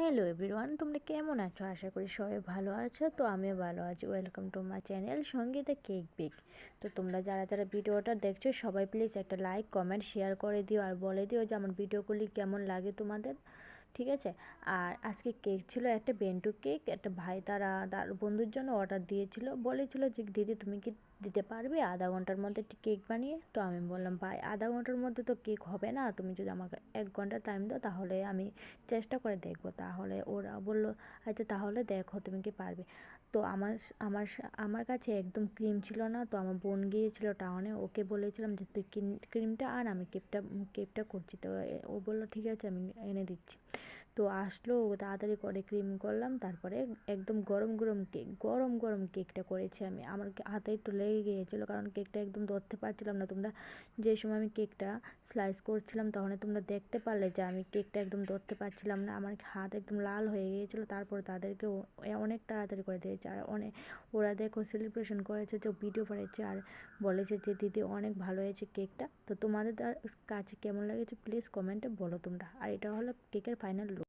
Hello everyone, তোমরা কেমন আছো? আশা করি সবাই ভালো আছো। তো আমিও ভালো আছি। Welcome to my channel Sangeeta cake bake. তো তোমরা যারা যারা ভিডিওটা দেখছো সবাই প্লিজ একটা লাইক কমেন্ট শেয়ার করে দিও আর বলে দিও যে আমার ভিডিওগুলি কেমন লাগে তোমাদের, ঠিক আছে? আর আজকে কেক ছিল একটা বেন্টু কেক, একটা ভাই তার বন্ধুর জন্য অর্ডার দিয়েছিল, বলেছিল যে দিদি তুমি কি দিতে পারবে আধা ঘন্টার মধ্যে একটি কেক বানিয়ে? তো আমি বললাম ভাই আধা ঘন্টার মধ্যে তো কেক হবে না, তুমি যদি আমাকে 1 ঘন্টা টাইম দাও তাহলে আমি চেষ্টা করে দেখবো। তাহলে ওরা বললো আচ্ছা তাহলে দেখো তুমি কি পারবে। তো আমার কাছে একদম ক্রিম ছিল না, তো আমার বোন গিয়েছিল টাউনে, ওকে বলেছিলাম যে তুই ক্রিমটা আন, আমি কেকটা করছি। তো ও বললো ঠিক আছে আমি এনে দিচ্ছি। তো আসলো, তাড়াতাড়ি করে ক্রিম করলাম, তারপরে একদম গরম গরম কেকটা করেছি আমি। আমার হাতে একটু লেগে গিয়েছিলো কারণ কেকটা একদম ধরতে পারছিলাম না। তোমরা যে সময় আমি কেকটা স্লাইস করছিলাম তখন তোমরা দেখতে পারলে যে আমি কেকটা একদম ধরতে পারছিলাম না, আমার হাত একদম লাল হয়ে গিয়েছিলো। তারপর তাদেরকে অনেক তাড়াতাড়ি করে দিয়েছে, আর ওরা দেখো সেলিব্রেশন করেছে, যে ভিডিও করেছে আর বলেছে যে দিদি অনেক ভালো হয়েছে কেকটা। তো তোমাদের কাছে কেমন লেগেছে প্লিজ কমেন্টে বলো তোমরা। আর এটা হলো কেকের ফাইনাল লুক।